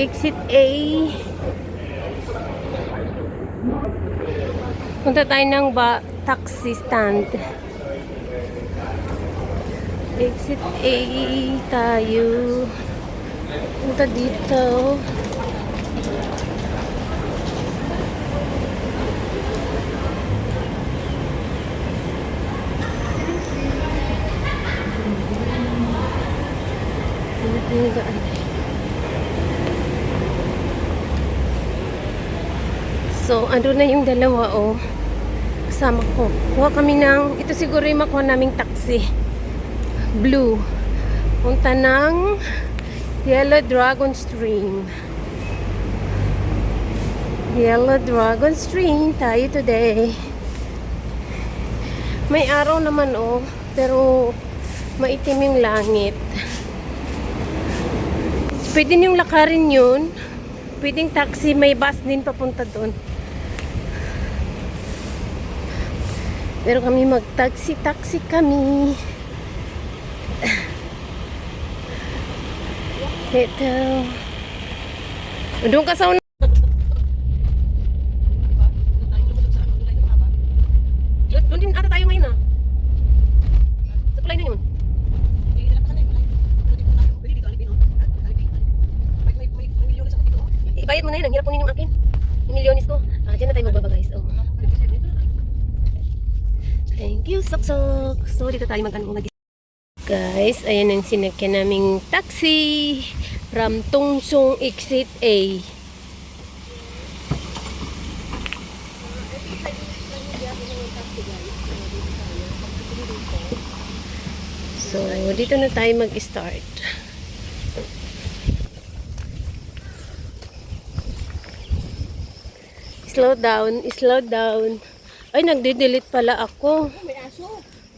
Exit A. Punta tayo ng taxi stand. Exit A tayo. Punta dito. So, ano na yung dalawa, oh. Kasama ko. Kuha kami ng, ito siguro yung makuha naming taxi. Blue. Punta ng Yellow Dragon Stream. Yellow Dragon Stream tayo today. May araw naman, oh. Pero, maitim yung langit. Pwede niyong lakarin yun. Pwedeng taxi, may bus din papunta doon. Pero kami mag-taxi kami. Ito. Doon ka sa una. Doon din ata tayo ngayon, ah. Supply na yun. Ibayad mo na yun. Ang hirap kunin yung akin. Yung milyones ko. Diyan na tayo magbaba, guys. Oh. Thank you, sok-sok. So, dito tayo mag-ano. Guys, ayan ang sinakyan naming taxi from Tungsong Exit A. So, dito na tayo mag-start. Slow down, slow down. Ay, nagde-delete pala ako. May aso.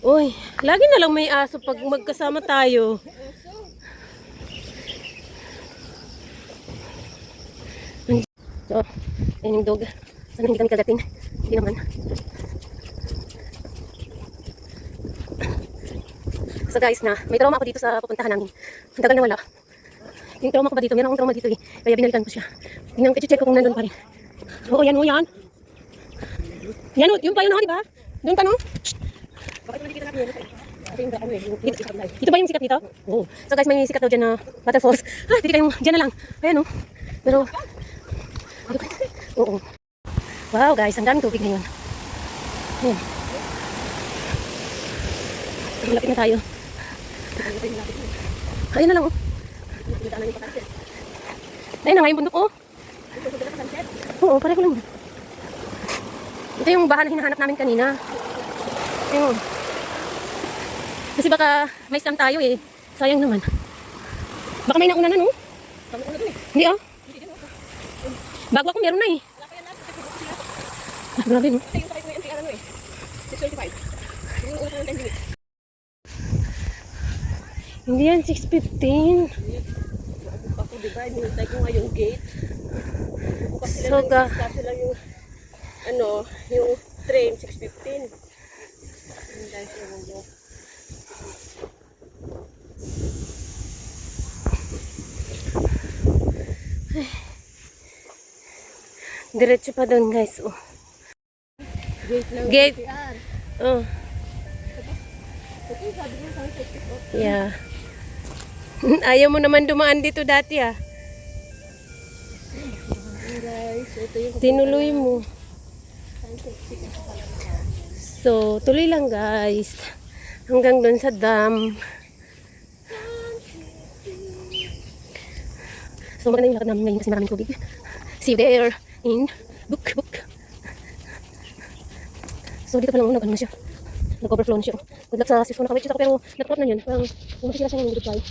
Uy, lagi na lang may aso pag magkasama tayo. So, ayun yung dog. Sana hindi kami kagating. Hindi naman. So guys, may trauma ako dito sa pupuntahan namin. Ang tagal na wala. Yung trauma ko ba dito? Meron akong trauma dito eh. Kaya binalikan ko siya. Tingnan ko, check ko kung nandun pa rin. Oo, yan o, yan. Yan o, yung pa yun o, diba? Doon pa no? Bakit mo nakikita natin yun? Ito ba yung sikat dito? Oo. So guys, may sikat daw dyan na waterfalls. Pwede kayong dyan na lang. Ayan o. Pero, oo. Wow guys, ang daming tubig ngayon. Ayan. Malapit na tayo. Ayan na lang o. Ayan na nga yung bundok o. Oo, pareho lang. Ito yung bahan na hinahanap namin kanina. Ayun. Kasi baka may stamp tayo eh. Sayang naman. Baka may nauna na no? Hindi ah. Bago ako meron na eh. Grabe no? Hindi yan, 6:15. Ako diba, hinintay ko nga yung gate. So ga. Kasi lang yung yung train 6:15. Guys, yung Diretso pa doon guys. Oh. gate lang. Gate. Oh. Yeah. Ayaw mo naman dumaan dito dati ah. Guys, ito yung Tinuloy mo. So, tuloy lang guys. Hanggang doon sa dam. So, maganda yung lakad namin ngayon kasi maraming tubig. See you there in book. So, dito pa lang nag-ano siya. Nag-overflow na siya. Good luck sa sifon na kawit siya ako pero nag-crop na yun. Parang umasira siya ng goodbye.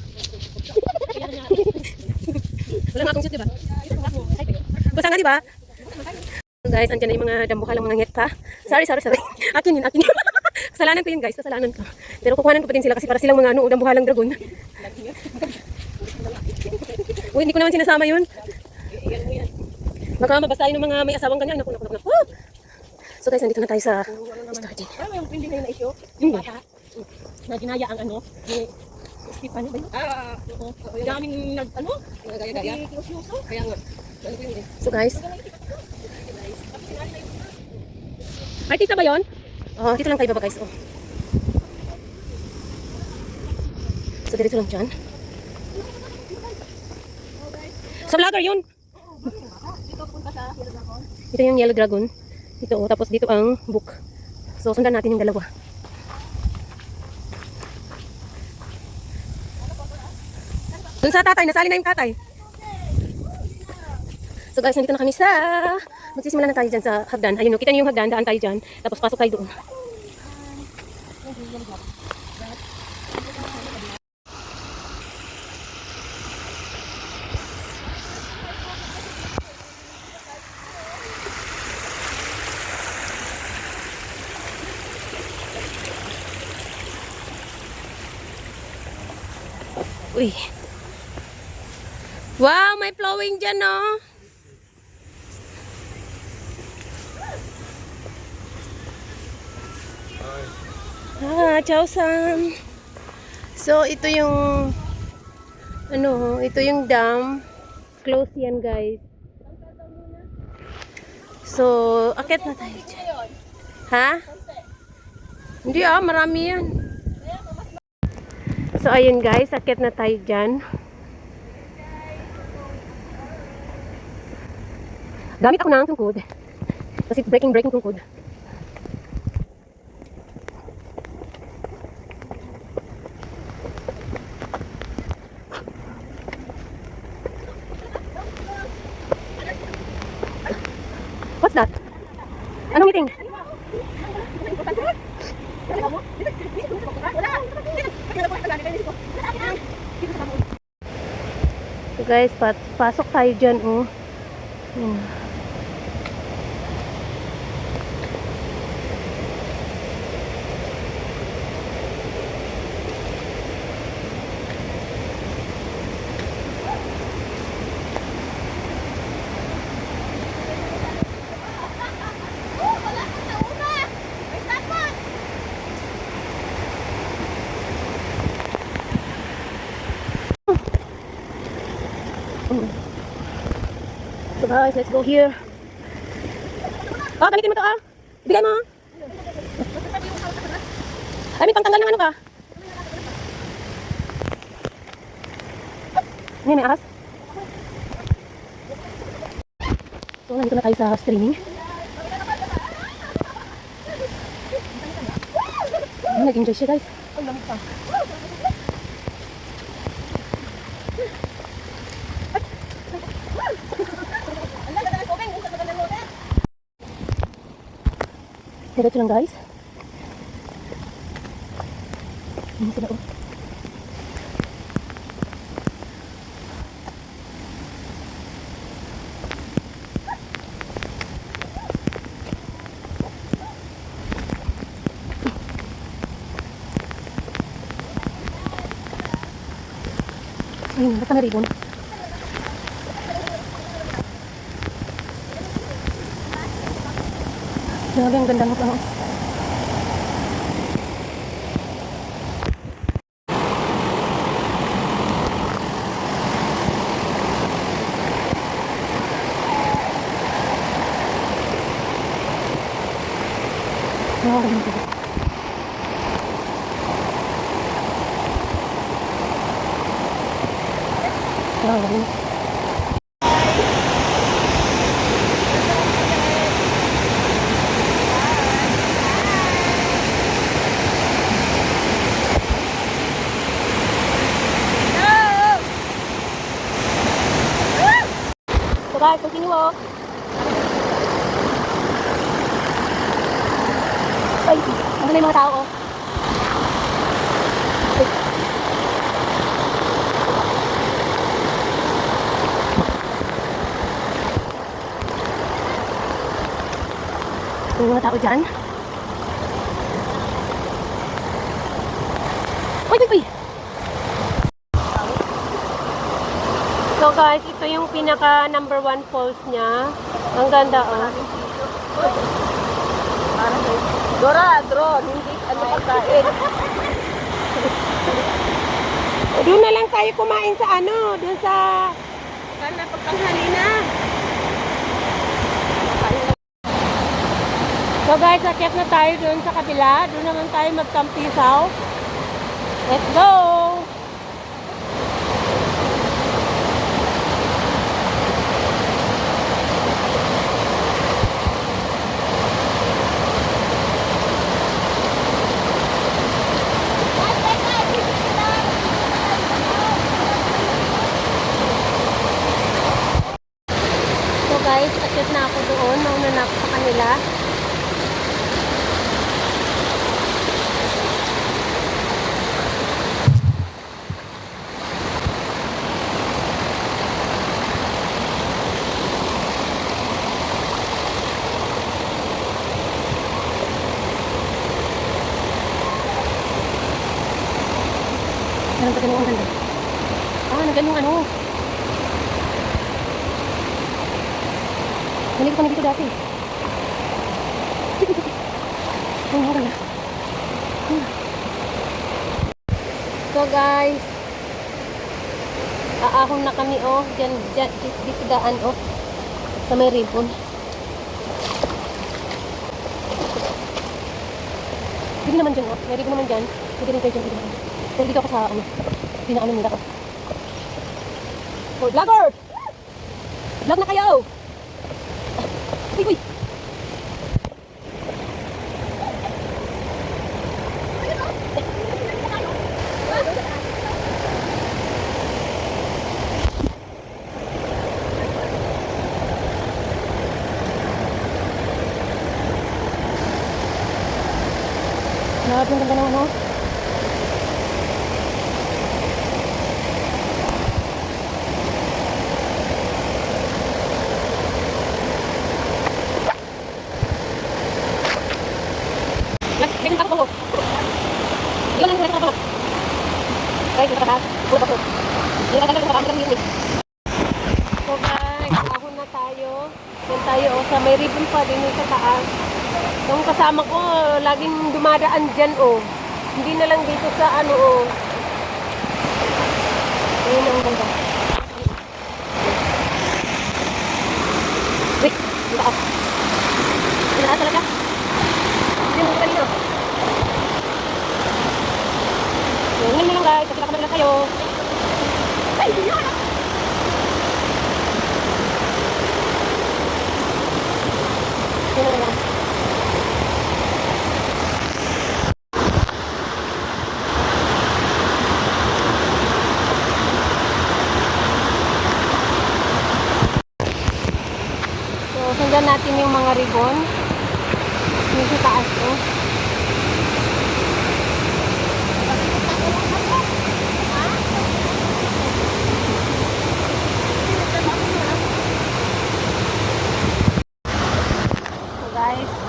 Wala nga akong shoot, diba? Basta nga, diba? Guys, andyan na yung mga dambuhalang mga ngeta. Sorry. Akin yun. Kasalanan ko yun guys, kasalanan ko. Pero kukuhanan ko pa din sila kasi para silang mga dambuhalang dragon. Uy, hindi ko naman sinasama yun. Baka mabasahin ng mga may asawang kanya. Naku. So guys, nandito na tayo sa starting. Ano yung pinding na issue? Hindi. Na ginaya ang Paano ba yun? Oo. Daming gaya-gaya. Kaya nga. Ano ko yun eh. So guys. Artista ba yun? Oh, dito lang tayo baba guys. Oh. So dito lang dyan. Sa vlogger yun. Ito yung Yellow Dragon. Ito oh, tapos dito ang book. So sundan natin yung dalawa. Dun sa tatay, nasali na yung tatay. So guys, nandito na kami sa... Magsisimula na tayo dyan sa hagdan. Ayun, kita niyo yung hagdan, daan tayo dyan. Tapos pasok tayo doon. Uy. Wow, may flowing dyan, no? Ciao Sam. So, ito yung ito yung dam. Close yan, guys. So, akit na tayo dyan. Ha? Hindi marami yan. So, ayun guys, akit na tayo dyan. Gamit ako ng tungkod. Kasi breaking tungkod. What's that? Anong meeting? So guys, pasok tayo dyan, oh. So guys, let's go here. Gamitin mo to Bigay mo. Ay, may pangtanggal ng ano ka? Ngayon may aras. So, nandito na tayo sa streaming. Nag-enjoy siya guys. Ang lamig pa. Diretso lang guys. Ano sila Ayun, basta may ribbon. Grabe, ang ganda ng ano. Grabe ang ganda. Grabe. So guys, continue oh. Ay, ano na yung mga tao oh. Yung mga tao dyan. Uy! So guys, ito yung pinaka number 1 falls niya. Ang ganda oh. Dora, drone, hindi ano pagkain. Doon na lang tayo kumain sa ano, doon sa Kala pagtanghali na. So guys, akyat na tayo doon sa kabila. Doon naman tayo magtampisaw. Let's go! So guys, akyat na ako doon. Mauna na ako sa kanila. Anong ganun ang ganda? Ganung ano. Naligo kami dito dati. Ang ganda. So guys, aahon na kami oh. Diyan, dito daan oh. Sa may ribbon. Pwede naman dyan oh. May ribbon naman dyan. Pwede rin kayo dyan. Pero dito ako sa ano. Pinaano nila ko. Oh, vlogger! Vlog na kayo! Uy, uy! Lahat ng ganda ng ano. So guys, ahon na tayo. Doon tayo sa may ribbon pa din sa taas. Yung kasama ko, laging dumadaan dyan oh. Hindi na lang dito sa ano oh. Ayun ang ganda. Wait, yung taas. Yung taas talaga. Yung taas kanina. Ngayon na lang guys, kasi baka madalas kayo. Ay, hindi na! So, sundan natin yung mga ribbon. Yung sa taas oh.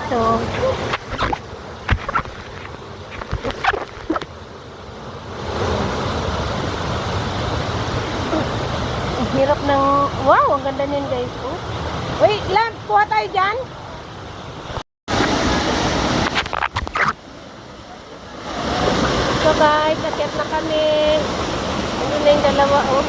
So, ang hirap ng, wow, ang ganda niyan guys. Oh. Wait, Lance, kuha tayo dyan. So guys, akyat na kami. Ano na yung dalawa, oh.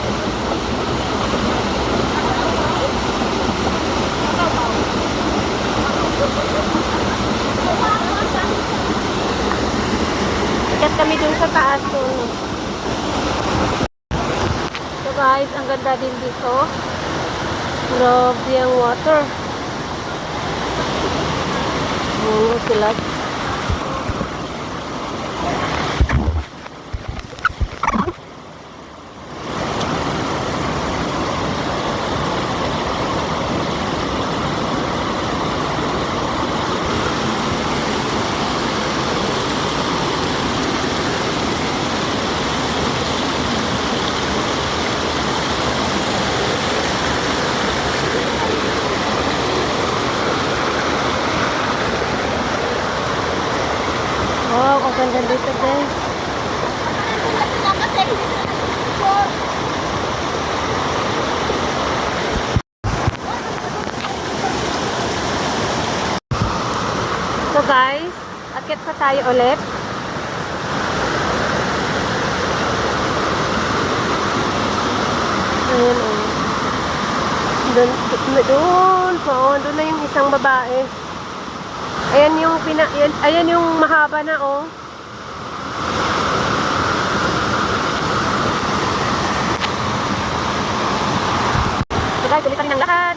Akyat kami dun sa taas dun. So guys, ang ganda din dito. Grabe ang water. Sila. Wow, ang ganda dito guys. So guys, akyat pa tayo ulit. Ayan, oh. Doon po, doon na yung isang babae. Ayan yung ayan yung mahaba na, oh. So guys, tuloy kami ng lakad.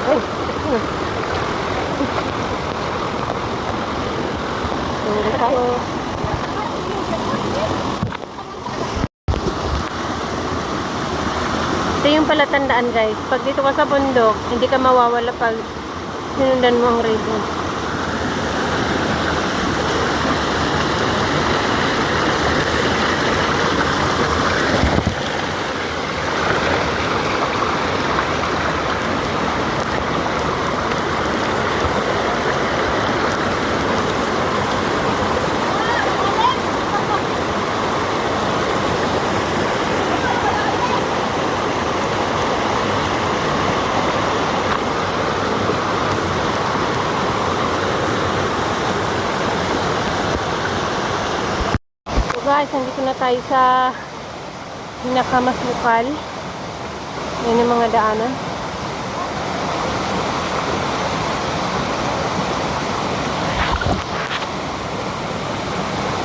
Ay, ganda tayo. Ito yung palatandaan guys. Pag dito ka sa bundok, hindi ka mawawala pag sinundan mo ang ribbon. Guys, nandito na tayo sa pinakamasukal. Yan yung mga daanan.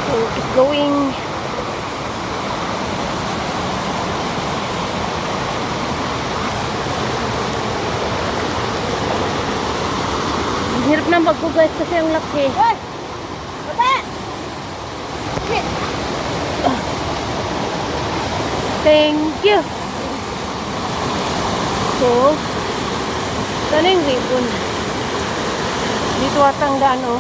So, keep going. Ang hirap ng bagko guys kasi ang laki. Thank you. So, sana yung ribbon. Dito atang daan, oh.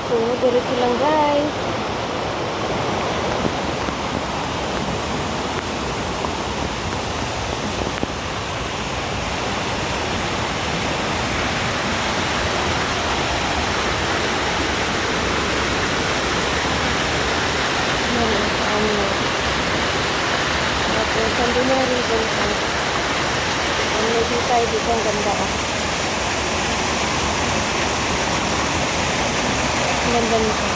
So, diretso lang guys. Sandun yung ribbon ko. May tayo dito ang ganda, oh. Ang ganda nito.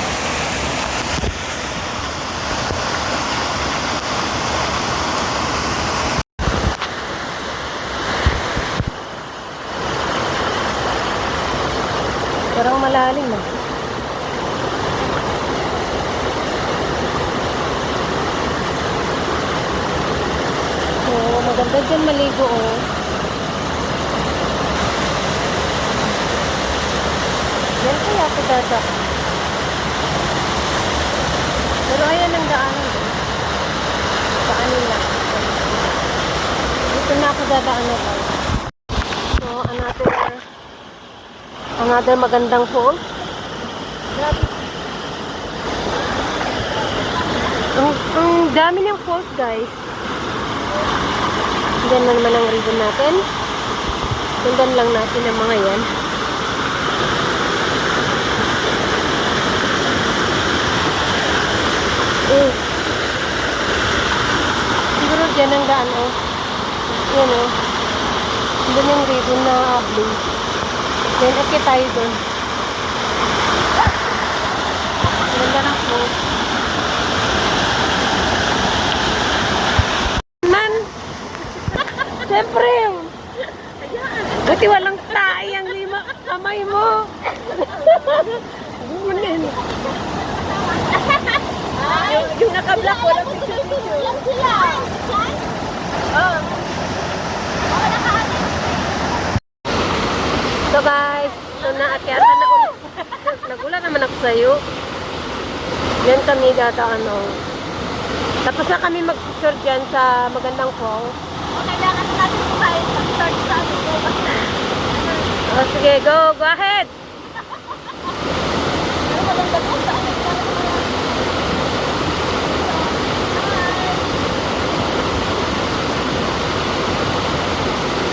Parang malalim, ah. Maganda dyan maligo, oh. Yan kaya ako dada. Pero ayan ang daanan, eh. Daanin lang. Dito na ako dadaan na tayo. So, another magandang falls. Grabe. Ang dami ng falls, guys. Diyan na naman ang ribbon natin. Sundan lang natin ang mga yan. Siguro dyan ang daan, oh. Yan, oh. Doon yung ribbon na blue. Then, okay tayo doon. Ganda ng float. Siyempre, buti walang tae ang lima kamay mo. Gumanin. Yung naka-block, walang picture. Lang sila. Oh. So guys, naakyatan na ulit. Nagula naman ako sa'yo. Yan kami dadaan, oh. Tapos na kami mag-picture dyan sa magandang falls. Kailangan natin kumain mag-start sa atin. Oh, sige, go ahead. Pero maganda po sa akin.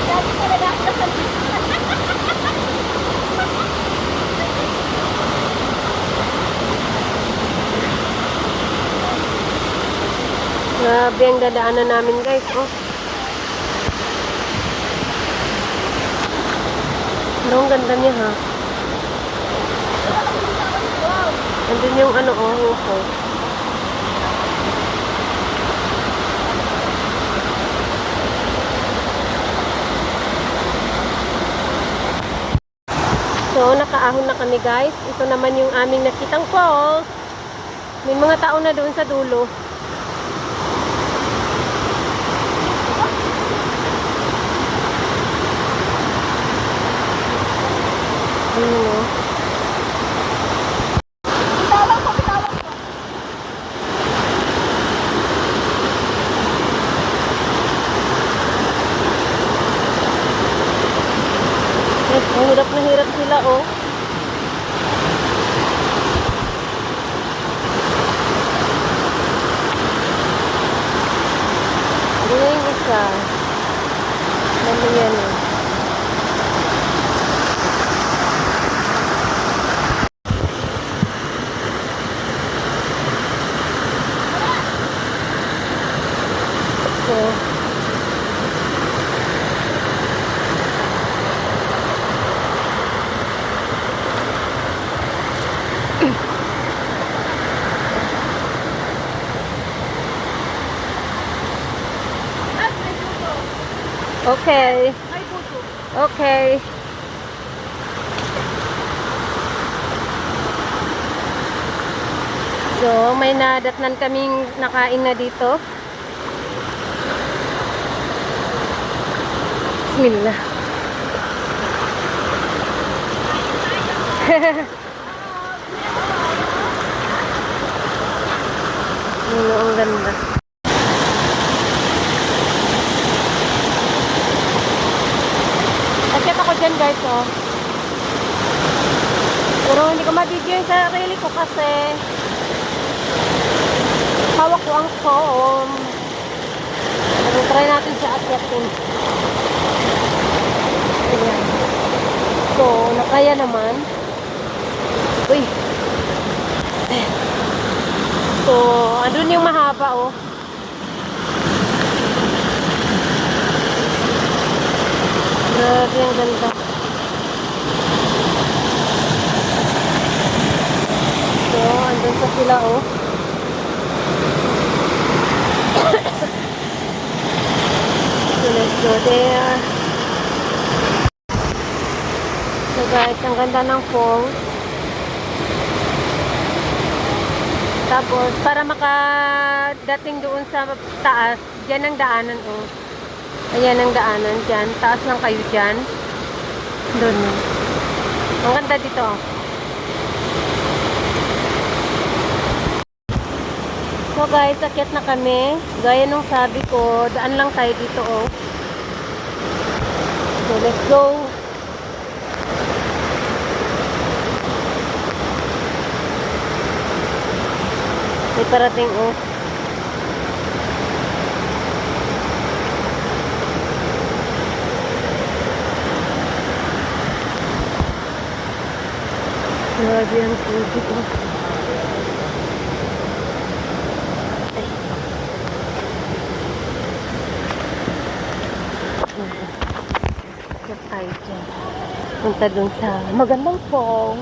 Dati talaga ako sa Grabe ang dadaanan namin guys. Oh. Pero ang ganda niya ha. Andun yung ano oh, yung falls. So, nakaahon na kami guys. Ito naman yung aming nakitang falls. May mga tao na doon sa dulo. Ayun o. Hirap na hirap sila oh. Yung isa. Ano yan eh. So, okay. Okay. So, may nadatnan kaming nakain na dito. Bismillah. Ano, ang ganda. Akit ako dyan guys, oh. Pero hindi ko ma-video yung sarili ko kasi hawak ko ang phone. Pero try natin siya akyatin. Ayan. So, nakaya naman. Uy. So, andun yung mahaba, oh. Grabe, ang ganda. So, andun sa sila, oh. So, let's go there. So, guys, ang ganda ng falls. Tapos, para makadating doon sa taas, dyan ang daanan, oh. Ayan ang daanan dyan. Taas lang kayo dyan. Doon. Ang ganda dito. So guys, akyat na kami. Gaya nung sabi ko, daan lang tayo dito oh. So let's go. May parating oh. Grabe ang tubig oh. Ikot tayo dyan. Punta dun sa magandang falls.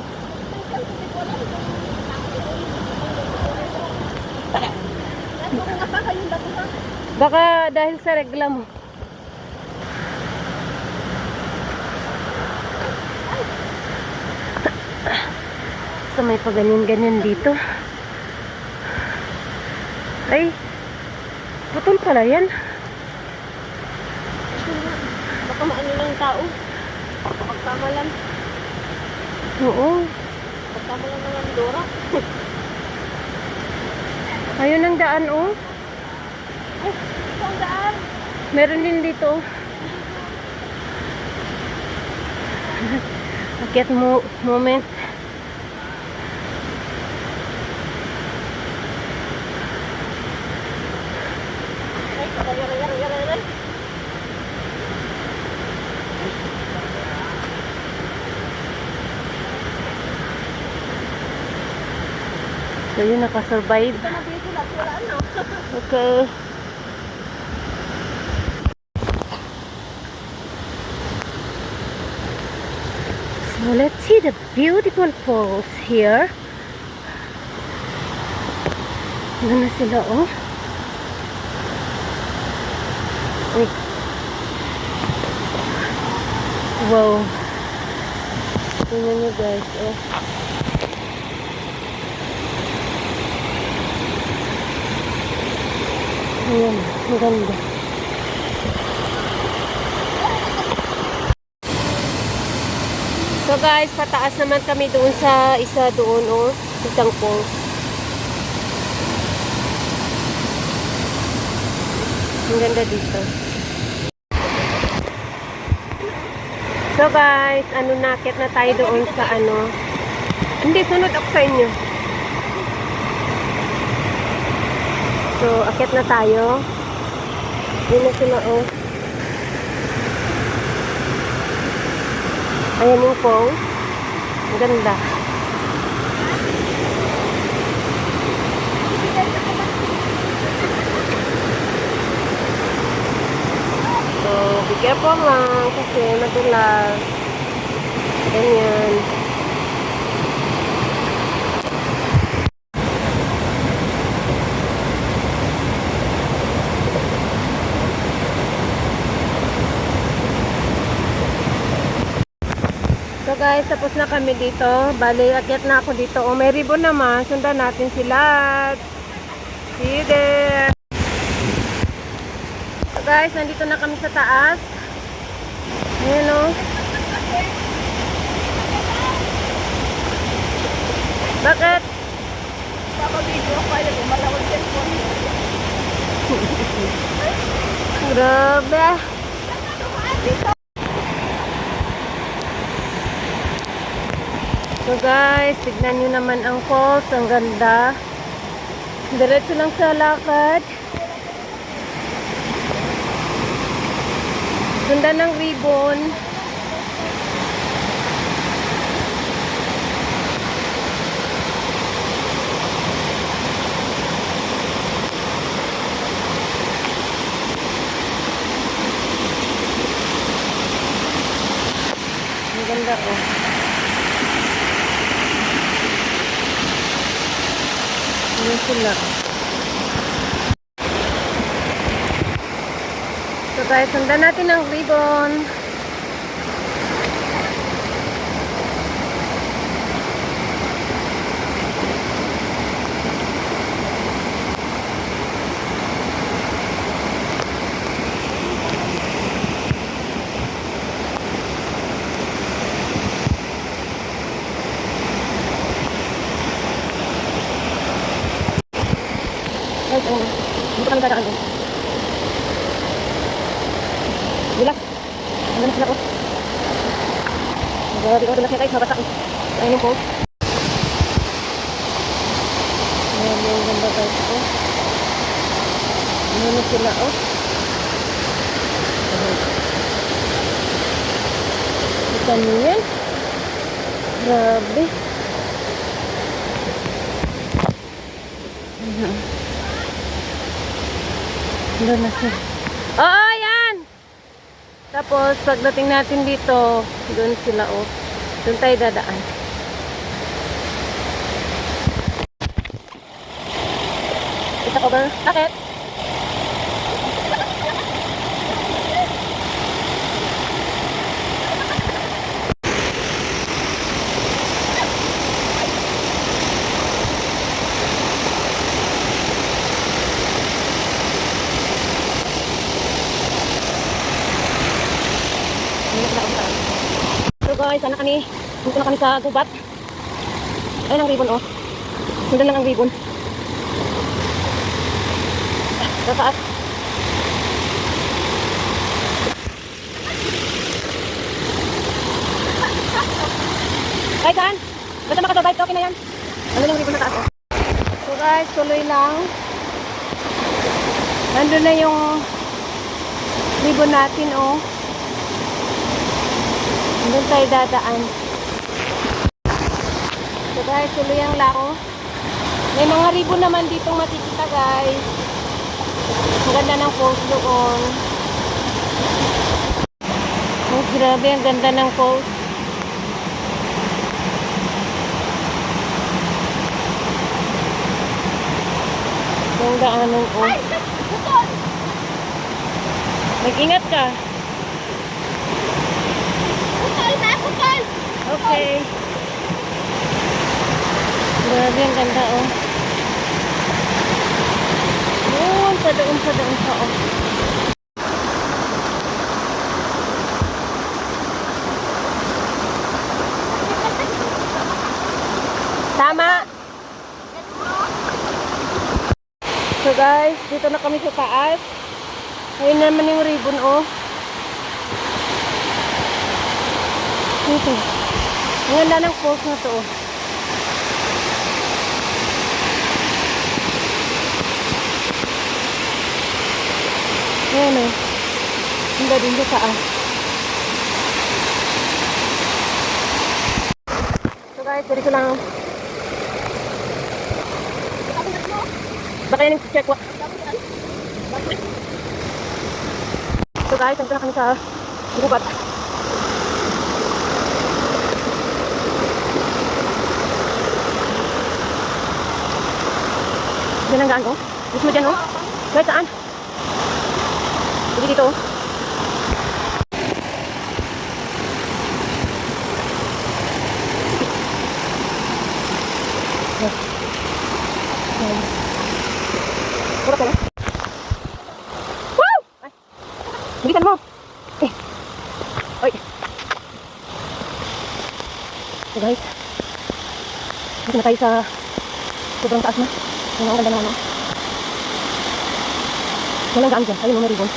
Baka dahil sa regla mo. So may pa ganyan-ganyan dito. Ay, putol pala yan. Baka maano lang tao. Pagkamalan. Oo. Pagkamalan ng Dora. Ayun ang daan oh. Ay, ito ang daan. Meron din dito. Akyat mo moment. So yun, nakasurvive. Okay. So let's see the beautiful falls here. Ano na sila, oh. Uy. Wow. Tingnan nyo guys, oh. Ayan, maganda. So guys, pataas naman kami doon sa isa doon, oh. Isang falls. Ang ganda dito. So guys, nakit na tayo doon sa ano. Hindi, sunod ako sa inyo. So, akit na tayo. Yun na sila, oh. Ayan yung falls. Ang ganda. So, be careful lang kasi madulas. Ganyan. So guys, tapos na kami dito. Bali, akyat na ako dito. O, may ribbon naman. Sundan natin sila. See you there. So guys, nandito na kami sa taas. Ayan o. Bakit? Papabidyo ako kayo. Malawag cellphone. Grabe. So guys, tignan nyo naman ang falls. Ang ganda. Diretso lang sa lakad. Sundan ng ribbon. Ang ganda, oh. Ayan sila. So guys, sundan natin ang ribbon. Guys, dito kami dadaan, oh. Relax. Ang ganda sila, oh. Grabe, oh, relax na guys, mabasa. Ayun yung post. Ayan yung ganda guys, oh. Ano sila, oh. Kita niyo yan. Grabe. Ayan. Doon na siya. Oo, yan! Tapos, pagdating natin dito, doon sila, oh. Doon tayo dadaan. Kita ko ba? Bakit? So guys, sana kami, dito na kami sa gubat. Ayun ang ribbon, oh. Sundan lang ang ribbon. Sa taas. Kahit saan? Basta makasurvive, okay na yan. Ano yung ribbon na taas, oh. So guys, tuloy lang. Nandun na yung ribbon natin, oh. Doon tayo dadaan. So guys, tuloy ang laro. May mga ribbon naman ditong makikita guys. Ang ganda ng falls doon. Oh, grabe, ang ganda ng falls. yung daanan, oh. Mag-ingat ka. Okay. Grabe, ang ganda, oh. Doon sa doon sa, oh. Tama. So guys, dito na kami sa taas. Ayun naman yung ribbon, oh. Dito. Ang ganda ng falls na to, oh. Ayan, oh. Ang ganda din sa taas. So guys, dito lang. Baka yan yung check what. So guys, nandito na kami sa gubat. Diyan ang gaan ko. Mismo dyan, oh. Kahit saan. Hindi dito, oh. Puro ka na. Woo! Ay. Bilisan mo. Eh. Oy. So guys. Dito na tayo sa sobrang taas na. Yan ang ganda naman, oh. Walang gaan dyan. Ayun, may ribbon.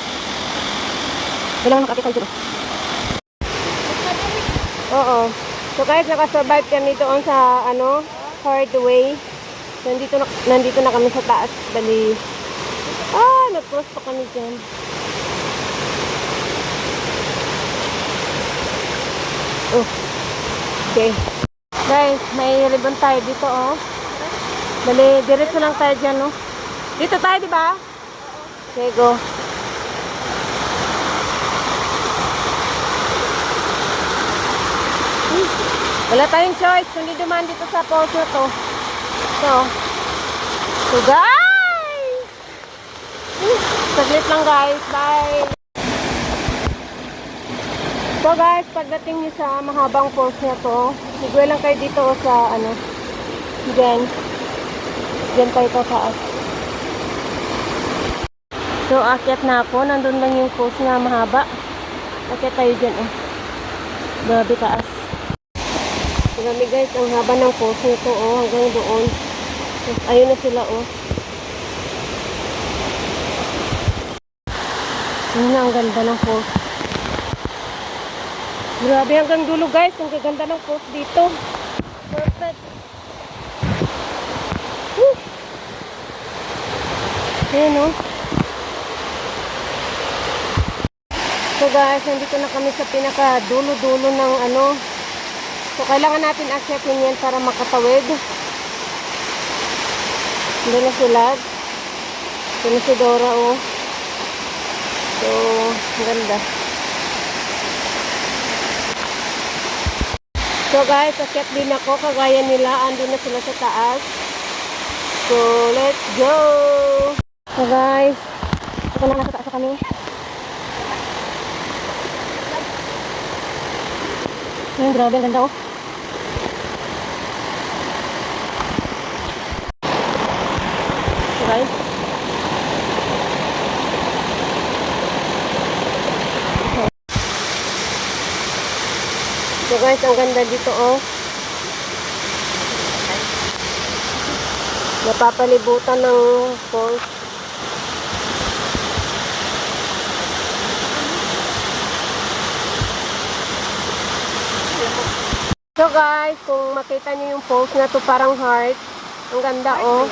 Kailangan makakita tayo dito. Oo. So guys, nakasurvive kami doon sa hard way. Nandito na kami sa taas. Bali. Nag-cross pa kami dyan. Oh. Okay. Guys, may ribbon tayo dito, oh. Bali, diretso lang tayo dyan, oh. Dito tayo, di ba? Okay, go. Wala tayong choice kundi dumaan dito sa falls na to. So guys! Saglit lang guys. Bye! So guys, pagdating nyo sa mahabang falls na to, siguro lang kayo dito sa Diyan tayo tataas. So akyat na ako. Nandun lang yung falls na mahaba. Akyat tayo dyan, oh. Grabe taas. Grabe guys, ang haba ng falls nito, oh, hanggang doon. Ayun na sila, oh. Ayun na, ang ganda ng falls. Grabe hanggang dulo guys, ang gaganda ng falls dito. Perfect. Woo! Ayun, oh. So guys, nandito na kami sa pinaka dulo-dulo ng So kailangan natin akyatin yan para makatawid. Doon na si Lad. Doon na si Dora, oh. So, ang ganda. So guys, akyat din ako. Kagaya nila, andun na sila sa taas. So, let's go! So guys, ito na nasa taas na kami. Ayun, grabe, ang ganda, oh. So guys, ang ganda dito, oh. Napapalibutan ng falls. So guys, kung makita niyo yung falls na to, parang heart. Ang ganda, oh.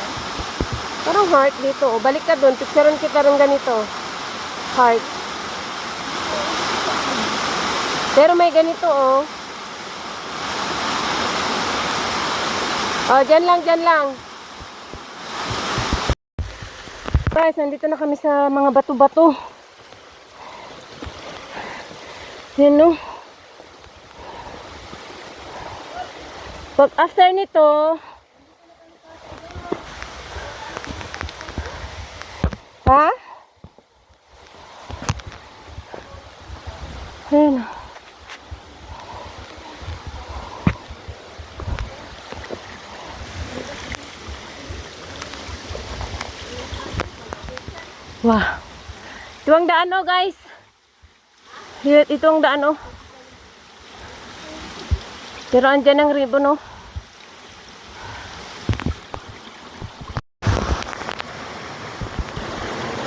Parang heart dito, oh. Balik ka doon, picturean kita rin ganito. Heart. Pero may ganito, oh. Oh, dyan lang, dyan lang. Guys, nandito na kami sa mga bato-bato. Yan, no. Pag after nito, Ha? Ayun. Wah. Ito ang daan oh guys. Ito ang daan oh. Pero andyan ang ribbon oh.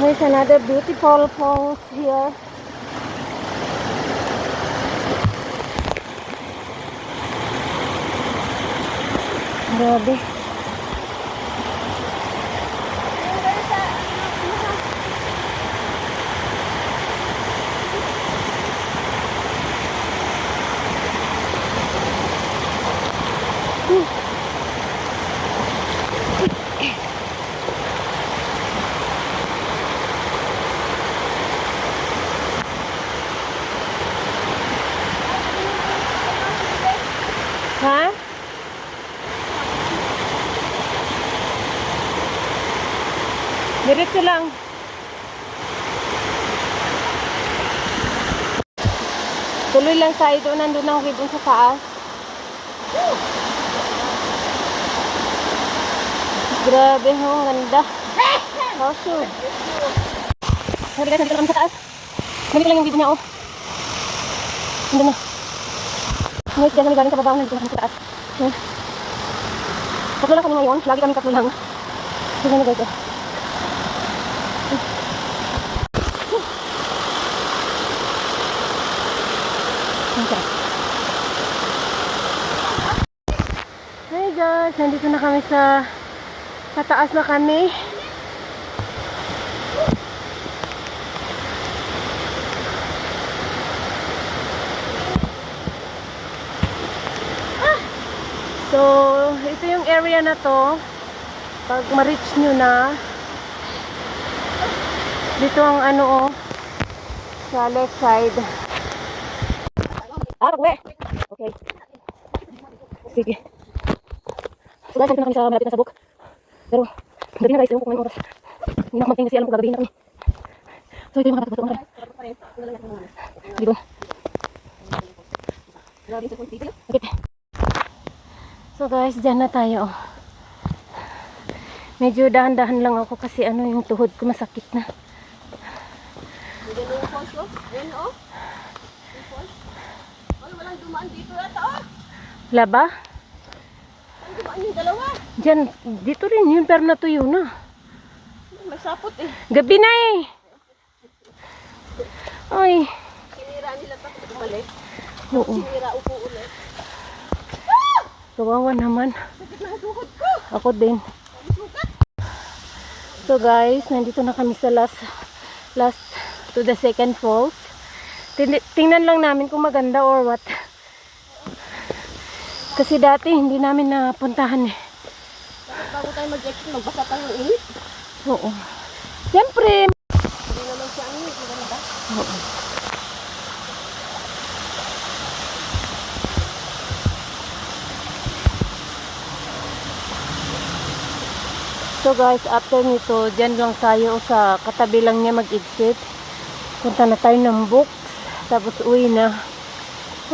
There's another beautiful falls here. Grabe. Ha? Diretso lang. Tuloy lang tayo doon. Nandun ang ribbon sa taas. Grabe ho. Ang ganda. Oh, sure. Sorry guys, nandito kami sa taas. Nandito lang yung ribbon niya oh. Nandun na. Ngayon guys, kami galing sa baba. Nandito na kami sa taas. Tatlo lang kami ngayon. Lagi kami tatlo lang. Tignan mo guys oh. Hey guys, nandito na kami sa taas na kami. So, ito yung area na to. Pag ma-reach nyo na, dito ang ano oh, sa left side. Pag-uwi. Okay. Sige. So guys, nandito na kami sa malapit na sabok. Pero, gabi na guys, ewan ko kung anong oras. Hindi na ako magtingin kasi alam ko gagabihin na kami. So, ito yung mga kapatid ko. Dito. Okay. So guys, dyan na tayo. Medyo dahan-dahan lang ako kasi ano yung tuhod ko masakit na. Walang dumaan dito yata oh. Laba? Ang dumaan yung dalawa. Dyan, dito rin yun pero natuyo na. May sapot eh. Gabi na eh. Ay. Sinira nila tapos bumalik. Oo. Sinira upo ulit. Kawawa naman. Sakit na ang tuhod ko. Ako din. So guys, nandito na kami sa last to the second falls. Tingnan lang namin kung maganda or what. Kasi dati hindi namin napuntahan eh. Bago tayo mag-exit, magbasa tayo ng init. Oo. Siyempre. Hindi naman siya ang init. Maganda. Oo. So guys, after nito, dyan lang tayo sa katabi lang niya mag-exit. Punta na tayo ng books. Tapos uwi na.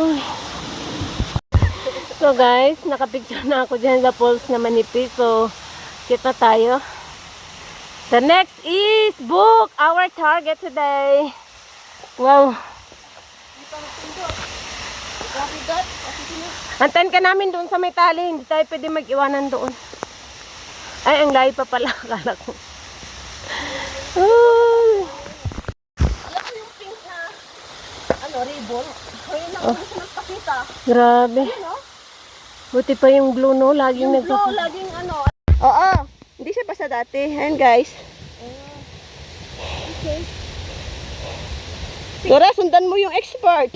Uy. So guys, nakapicture na ako dyan sa falls na manipis. So, kita tayo. The next is book. Our target today. Wow. Antayin ka namin doon sa may tali. Hindi tayo pwede mag-iwanan doon. Ay, ang layo pa pala. Akala ko. Alam ko yung pink na ribbon. Ngayon lang ako siya nagpakita. Grabe. Ano? Buti pa yung blue, no? Laging Yung glow, nagpapakita. laging ano. Oo. Hindi siya basta dati. Ayan guys. Okay. Dora, sundan mo yung expert.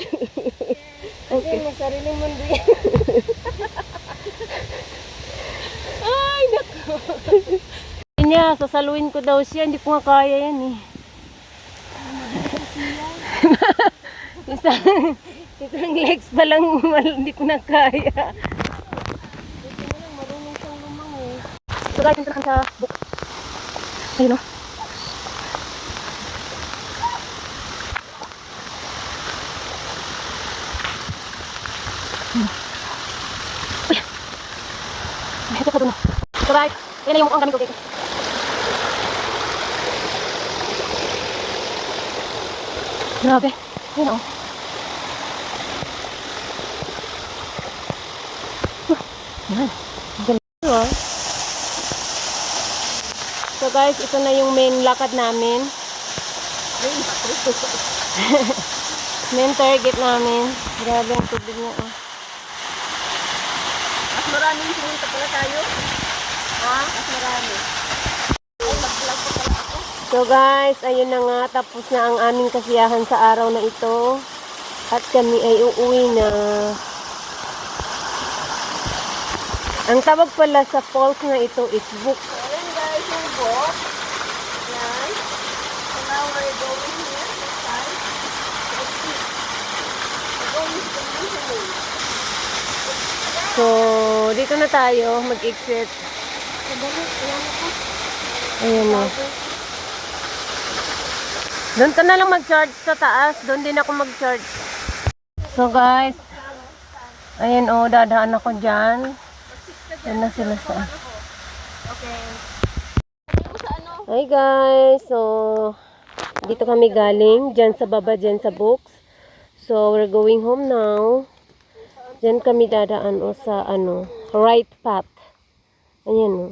Okay. May sariling mundo yan. Ay, naku. Niya, sasaluin ko daw siya. Hindi ko nga kaya yan eh. Isang legs pa lang hindi ko na kaya. Marunong siyang lumangoy. So guys, nandito na kami sa book. Ayun o. Ito ka doon. So guys, yan na yung mukhang gamit ko dito. Grabe. Yan o. Yan. Ganda. So guys, ito na yung main lakad namin. Main target namin. Grabe ang tubig niya. Oh. Mas maraming pumunta pala tayo. Ha? Mas marami. Ay, mag-vlog ko pala ako. So guys, ayun na nga. Tapos na ang aming kasiyahan sa araw na ito. At kami ay uuwi na. Ang tawag pala sa falls na ito is Book. So, ayan guys, yung boat. Yan. So now we're going here. This side. Let's see. We're going to the museum. So, dito na tayo mag-exit. Ayan na. Doon ka na lang mag-charge sa taas. Doon din ako mag-charge. So guys, ayan o, dadaan ako dyan. Yan na sila sa... Okay. Hi guys! So, dito kami galing. Dyan sa baba, dyan sa books. So, we're going home now. Dyan kami dadaan o sa ano, right path. Ayan o.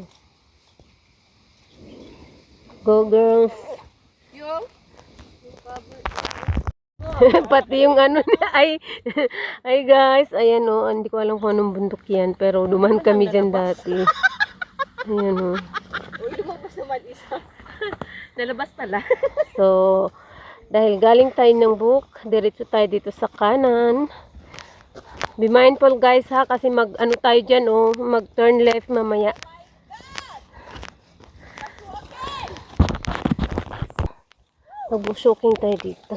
Go girls! Yung? Pati yung ano na, ay guys, ayan o, hindi ko alam kung anong bundok yan, pero duman kami dyan dati. Ayan o. Uy, lumabas naman isa. Nalabas pala. So, dahil galing tayo ng book, diretso tayo dito sa kanan. Be mindful guys ha, kasi mag ano tayo dyan o, mag turn left mamaya. Mag-shocking tayo dito.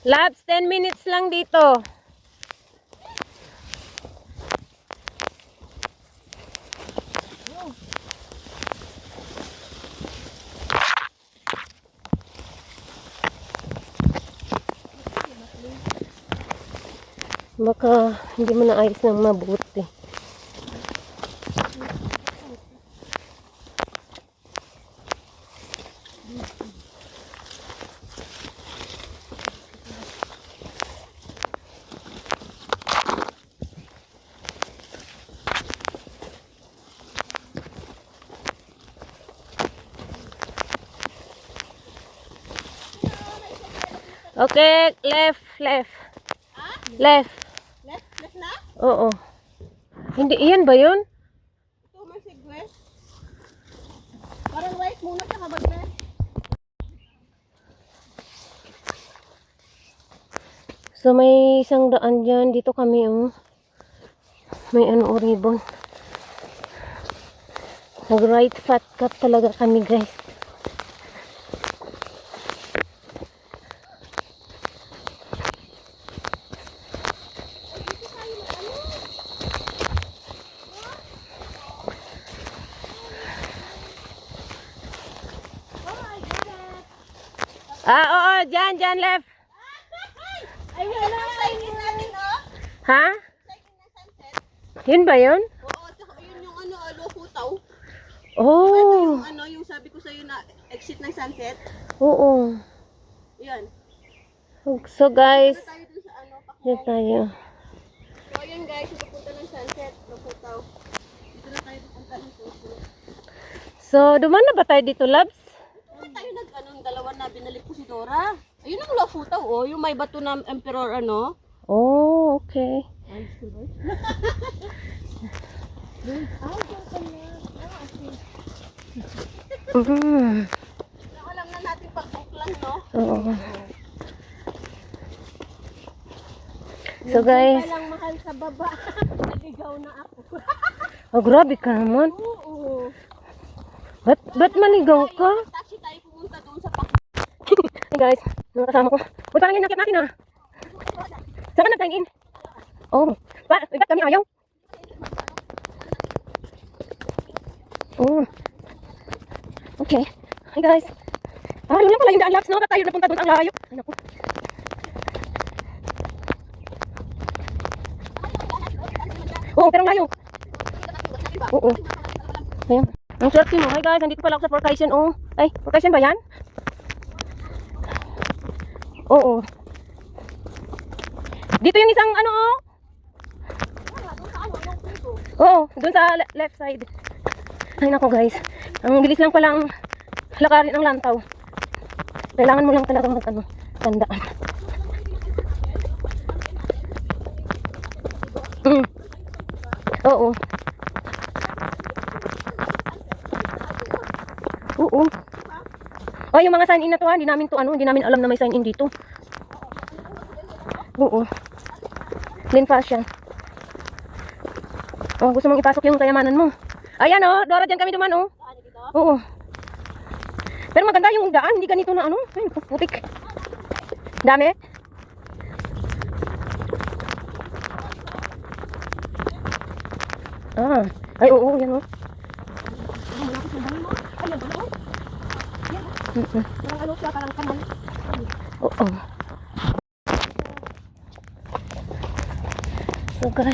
Labs, 10 minutes lang dito. Baka hindi mo naayos ng mabuti. Okay, left. Left. Left na? Oo. Hindi, iyan ba yun? Ito may sigwes. Parang right muna sa kabag-left. So, may isang daan dyan. Dito kami, oh. May ano, ribbon. Nag-right fat cut talaga kami, guys. Oo, dyan, left. Ay, wala. Cycling natin, oh. Ha? Cycling na sunset. Yun ba yun? Oo, tsaka yun yung ano, Lofutaw. Oh. Ito yung ano, yung sabi ko sa'yo na exit ng sunset. Oo. Yan. So, guys, Dito tayo dun sa ano, dyan tayo. So, yun guys, pupunta ng sunset, Lofutaw. Dito na tayo pupunta ng sunset. So, duman na ba tayo dito, Labs? Bakit tayo nag-ano, dalawa na binalik ko si Dora? Ayun ang Lofutaw, oh. Yung may bato ng emperor, ano. Oh, okay. Alam na natin pag-book lang, no? Oo. So, guys. Lang mahal sa baba. Naligaw na ako. Oh, grabe ka naman. Oo. Ba't maligaw ka? Taxi tayo pumunta doon sa Hey guys, mga kasama ko. Uy, parang yan, nakit natin ah. Saan ka nag-sign in? Oh. Ba't kami ayaw? Oh. Okay. Hi guys. Yun lang pala yung daan laps, no? Ba't tayo napunta doon ang layo? Ay, naku. Oo, pero ang layo. Oo. Ayan. Ang swerte mo. Hi guys, nandito pala ako sa Forcation. Oh. Ay, Forcation ba yan? Oo. Dito yung isang ano, oh. Oo, dun sa left side. Ay nako guys. Ang bilis lang palang lakarin ang lantaw. Kailangan mo lang talaga mag-ano, tandaan. Oo. Oo. Oh, yung mga sign in na to, hindi namin to ano, hindi namin alam na may sign in dito. Oo. Lin Fashion. Oh, gusto mong ipasok yung kayamanan mo. Ayan oh, Dora, dyan kami duman oh. Oo. Pero maganda yung daan, hindi ganito na ano. Ay, putik. Dami. Ah, ay oo, yan oh. Parang ano siya, parang kanan. Oo. So guys.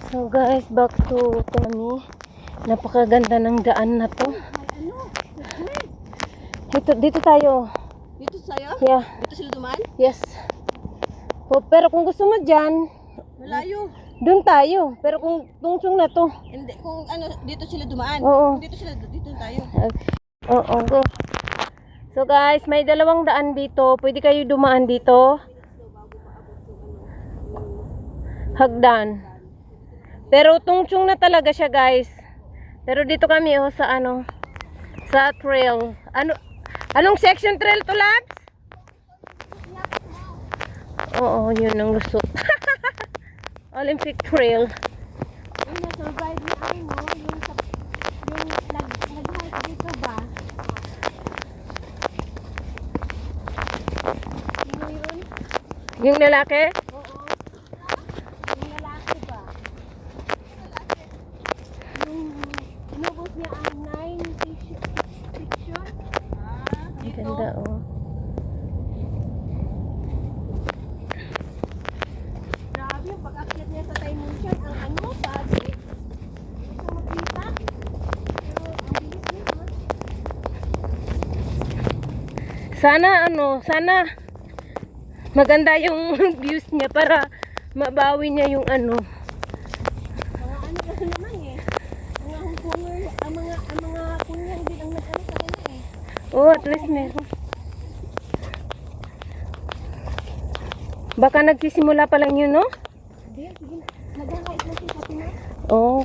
So guys, back to kami. Napakaganda ng daan na to. Dito tayo. Dito sa'yo? Yeah. Dito sila dumaan? Yes. Oh, pero kung gusto mo dyan, Malayo. dun tayo. Pero kung tungsong na to. Hindi, kung ano, dito sila dumaan. Oo. Kung dito tayo. Oo, go. So guys, may dalawang daan dito. Pwede kayo dumaan dito. Hagdan. Pero tungsong na talaga siya guys. Pero dito kami oh sa ano, sa trail. Anong section trail to, Labs? Oo, yun ang gusto. Olympic Trail. Yung na-survive na ano, yung nag-hike dito ba? Sino yun? Yung lalaki? Oo. Yung lalaki ba? Yung inubos niya ang 9 picture. Ang ganda oh. Grabe yung pag-akyat niya sa dimension, ang ano, sabi. Ito makita. Pero ang bilis niya, ha? Sana maganda yung views niya para mabawi niya yung ano. Mga ano kasi naman eh. Mga Hongkonger, ang mga kunyang din ang nag-ano sa kanila eh. Oh, at least meron. Baka nagsisimula pa lang yun, no? Hindi, sige na. Nag-hike na siya sa Pinas. Oh.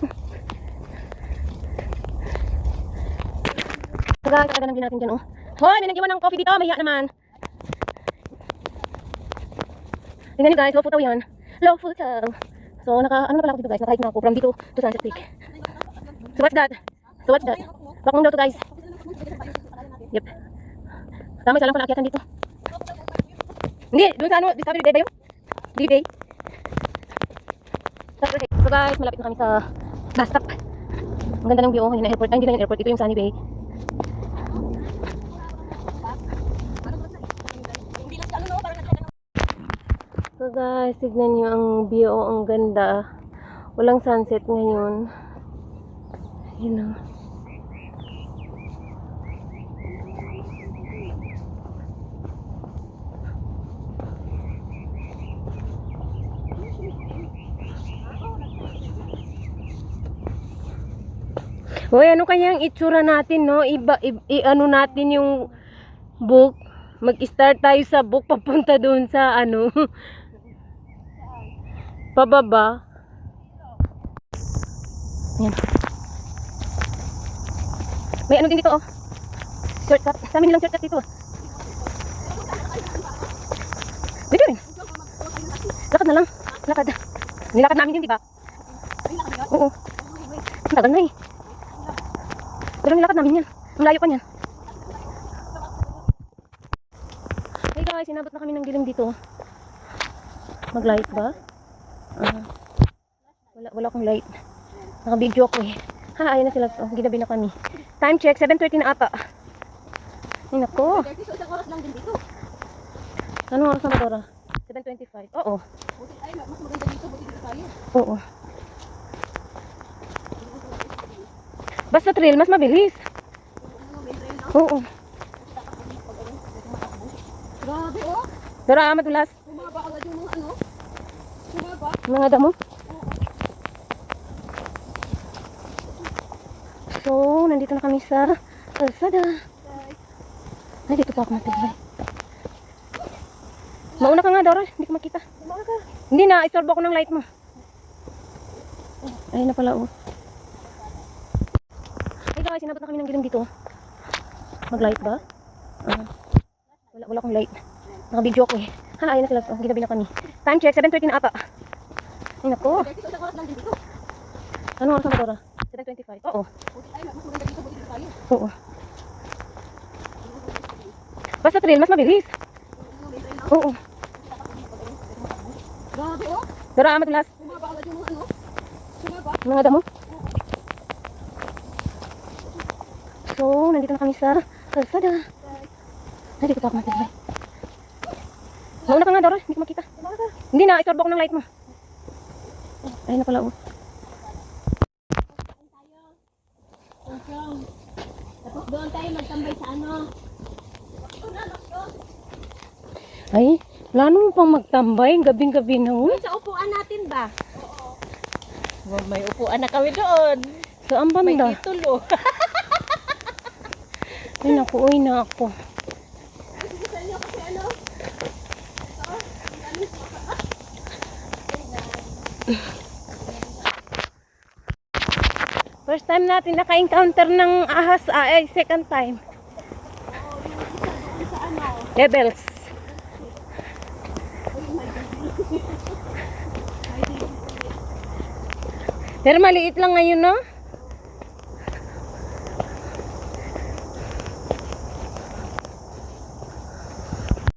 Guys, kaganda din natin dyan, oh. Hoy, may nag-iwan ng coffee dito. Mahiya naman. Tingnan nyo guys, low photo yan. Low photo. So, ano na pala ako dito guys. Naka-hike na ako from dito to Sunset Peak. So, what's that? Bakong daw to guys. Yep. Tama, isa lang pala akyatan dito. Hindi, doon sa ano, Discovery Bay ba yun? D-Day. So guys, malapit na kami sa bus stop. Ang ganda ng view, yun na airport. Ay, hindi lang yung airport, ito yung Sunny Bay. So guys, tignan nyo ang view, ang ganda. Walang sunset ngayon. Yun na. Hoy, ano kaya ang itsura natin, no? Ano natin yung book. Mag-start tayo sa book papunta doon sa ano. Pababa. Ayan. May ano din dito, oh. Shortcut. Sa amin nilang shortcut dito. Dito rin. Lakad na lang. Lakad. Nilakad namin yun, di ba? Oo. Ang tagal na eh. Pero nilakad namin yan. Ang layo pa niyan. guys, inabot na kami ng dilim dito. Mag-light ba? Wala akong light. Naka-video ko eh. Ha, ayun na sila. Oh, ginabi na kami. Time check, 7:30 na ata. Ay, nako. Isang oras lang din dito. Anong oras na Dora? 7:25. Oo. Ay, mas maganda dito, buti dito tayo. Oo. Basta trail, mas mabilis. Oo. Grabe oh. Dora, madulas. Bumaba agad yung mga ano. Bumaba. Mga damo. So, nandito na kami sa kalsada. Ay, dito pa ako matibay. Mauna ka nga, Dora. Hindi ko makita. Hindi na, istorbo ako ng light mo. Ay, na pala, oh. Ay, guys, sinabot na kami ng dilim dito. Mag-light ba? Wala akong light. Naka-video ko eh. Ha, ayun na sila. Oh, ginabi na kami. Time check, 7:30 na ata. Ay, nako. Isang oras lang din dito. Anong oras na Dora? 7:25. Oo. Ay, mas maganda dito, buti dito tayo. Oo. Basta trail, mas mabilis. Oo. Grabe oh. Dora, madulas. Bumaba agad yung mga ano. Bumaba. Mga damo. So, nandito na kami sa kalsada. Ay, dito pa ako matibay. Mauna ka nga, Dora. Hindi ko makita. Hindi na, istorbo ako ng light mo. Ay, na pala, oh. Tapos doon tayo magtambay sa ano. Ay, wala naman pang magtambay. Gabing-gabi na, oh. Sa upuan natin ba? Oo. May upuan na kami doon. Saan May banda? titulo. Ay, naku, uy na ako. First time natin naka-encounter ng ahas, ay second time. Levels. Pero maliit lang ngayon, no?